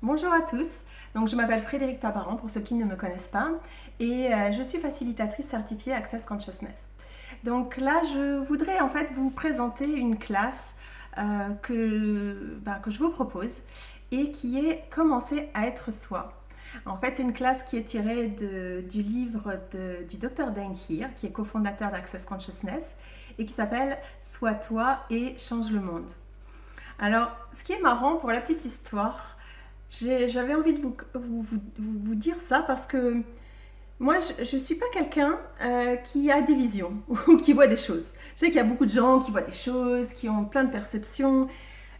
Bonjour à tous, donc je m'appelle Frédéric Tabaran pour ceux qui ne me connaissent pas et je suis facilitatrice certifiée Access Consciousness. Donc là je voudrais en fait vous présenter une classe que je vous propose et qui est Commencer à être soi. En fait c'est une classe qui est tirée du livre du Dr. Dain Heer qui est cofondateur d'Access Consciousness et qui s'appelle Sois toi et change le monde. Alors ce qui est marrant pour la petite histoire, j'avais envie de vous dire ça parce que moi, je ne suis pas quelqu'un qui a des visions ou qui voit des choses. Je sais qu'il y a beaucoup de gens qui voient des choses, qui ont plein de perceptions.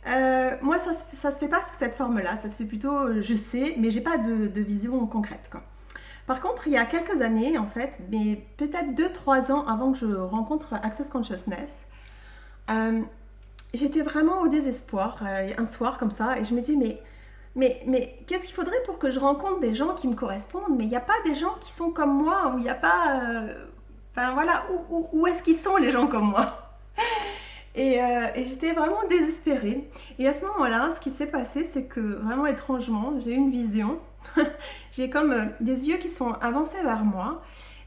Moi, ça se fait pas sous cette forme-là. Ça se fait plutôt, je sais, mais j'ai pas de vision concrète, quoi. Par contre, il y a quelques années, en fait, mais peut-être 2-3 ans avant que je rencontre Access Consciousness, euh, j'étais vraiment au désespoir un soir comme ça et je me dis mais qu'est-ce qu'il faudrait pour que je rencontre des gens qui me correspondent? Mais il n'y a pas des gens qui sont comme moi, ou il n'y a pas... Enfin voilà, où est-ce qu'ils sont les gens comme moi? Et j'étais vraiment désespérée. Et à ce moment-là, ce qui s'est passé, c'est que vraiment étrangement, j'ai eu une vision. J'ai comme des yeux qui sont avancés vers moi.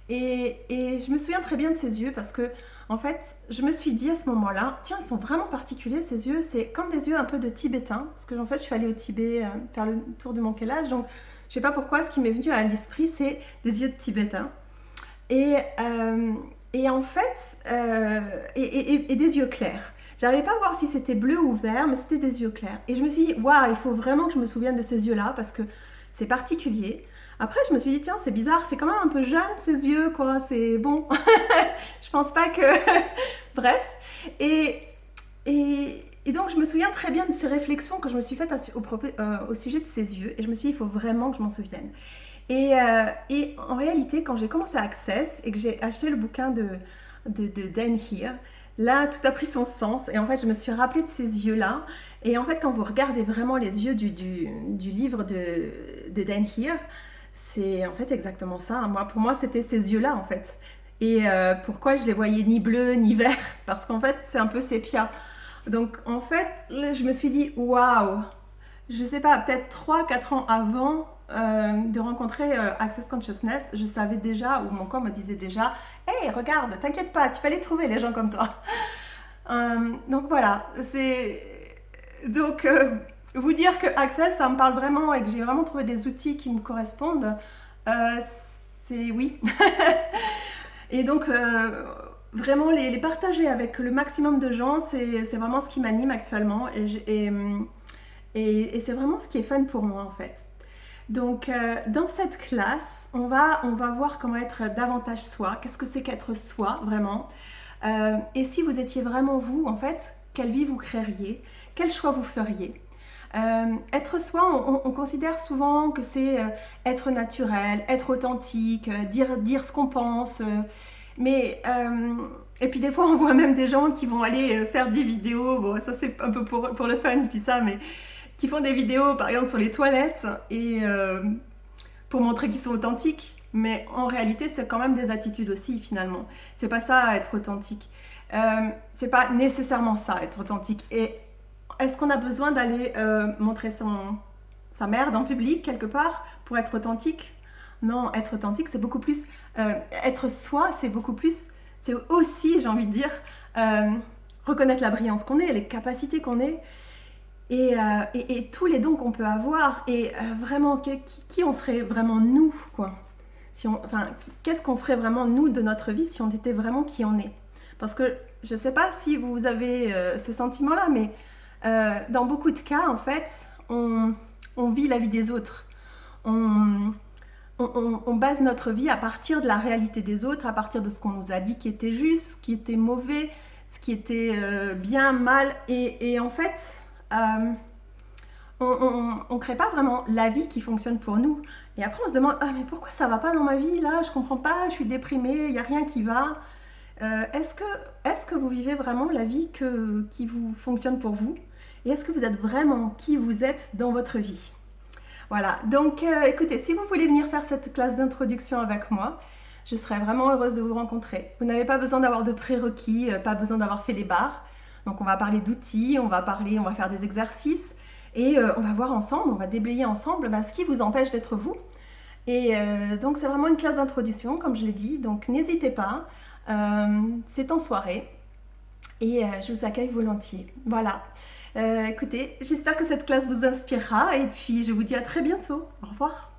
Et je me souviens très bien de ces yeux parce que, en fait, je me suis dit à ce moment-là, tiens, ils sont vraiment particuliers ces yeux. C'est comme des yeux un peu de tibétain. Parce que, en fait, je suis allée au Tibet faire le tour du Mont Kailash. Donc, je sais pas pourquoi, ce qui m'est venu à l'esprit, c'est des yeux de tibétain. Et, euh, et en fait, et des yeux clairs. J'arrivais pas à voir si c'était bleu ou vert, mais c'était des yeux clairs. Et je me suis dit, waouh, il faut vraiment que je me souvienne de ces yeux-là parce que c'est particulier. Après, je me suis dit, tiens, c'est bizarre, c'est quand même un peu jeune ces yeux, quoi. C'est bon. Je pense pas que. Bref. Et, et donc, je me souviens très bien de ces réflexions que je me suis faites au sujet de ces yeux. Et je me suis dit, il faut vraiment que je m'en souvienne. Et en réalité, quand j'ai commencé à Access et que j'ai acheté le bouquin de Dain Heer, là, tout a pris son sens. Et en fait, je me suis rappelée de ces yeux-là. Et en fait, quand vous regardez vraiment les yeux du livre de Dain Heer, c'est en fait exactement ça. Pour moi, c'était ces yeux-là, en fait. Et pourquoi je les voyais ni bleus ni verts? Parce qu'en fait, c'est un peu sépia. Donc, en fait, là, je me suis dit, waouh, je sais pas, peut-être 3-4 ans avant de rencontrer Access Consciousness, je savais déjà, ou mon corps me disait déjà, hey, regarde, t'inquiète pas, tu vas les trouver, les gens comme toi. Donc voilà, c'est. Donc, vous dire que Access, ça me parle vraiment et que j'ai vraiment trouvé des outils qui me correspondent, euh, c'est oui. Et donc, vraiment, les partager avec le maximum de gens, c'est vraiment ce qui m'anime actuellement. Et c'est vraiment ce qui est fun pour moi, en fait. Donc, dans cette classe, on va voir comment être davantage soi. Qu'est-ce que c'est qu'être soi, vraiment? Et si vous étiez vraiment vous, en fait, quelle vie vous créeriez? Quel choix vous feriez? Être soi, on considère souvent que c'est être naturel, être authentique, dire ce qu'on pense. Mais et puis des fois, on voit même des gens qui vont aller faire des vidéos. Bon, ça c'est un peu pour le fun, je dis ça, mais qui font des vidéos, par exemple, sur les toilettes et pour montrer qu'ils sont authentiques. Mais en réalité, c'est quand même des attitudes aussi, finalement. C'est pas ça, être authentique. C'est pas nécessairement ça, être authentique. Et est-ce qu'on a besoin d'aller montrer sa merde en public, quelque part, pour être authentique? Non, être authentique, c'est beaucoup plus... être soi, c'est beaucoup plus... C'est aussi, j'ai envie de dire, euh, reconnaître la brillance qu'on est, les capacités qu'on est, et tous les dons qu'on peut avoir, et vraiment, qui on serait vraiment nous, quoi. Enfin, qu'est-ce qu'on ferait vraiment nous de notre vie si on était vraiment qui on est? Parce que je ne sais pas si vous avez ce sentiment-là, mais dans beaucoup de cas, en fait, on vit la vie des autres. On, on base notre vie à partir de la réalité des autres, à partir de ce qu'on nous a dit qui était juste, ce qui était mauvais, ce qui était bien, mal. Et en fait, euh, on ne crée pas vraiment la vie qui fonctionne pour nous. Et après, on se demande, ah mais pourquoi ça va pas dans ma vie là? Je comprends pas, je suis déprimée, il n'y a rien qui va. Est-ce que vous vivez vraiment la vie qui vous fonctionne pour vous? Et est-ce que vous êtes vraiment qui vous êtes dans votre vie? Voilà, donc écoutez, si vous voulez venir faire cette classe d'introduction avec moi, je serais vraiment heureuse de vous rencontrer. Vous n'avez pas besoin d'avoir de prérequis, pas besoin d'avoir fait les barres. Donc on va parler d'outils, on va faire des exercices. Et on va voir ensemble, on va déblayer ensemble ce qui vous empêche d'être vous. Et donc c'est vraiment une classe d'introduction, comme je l'ai dit, donc n'hésitez pas, c'est en soirée et je vous accueille volontiers. Voilà, écoutez, j'espère que cette classe vous inspirera et puis je vous dis à très bientôt. Au revoir.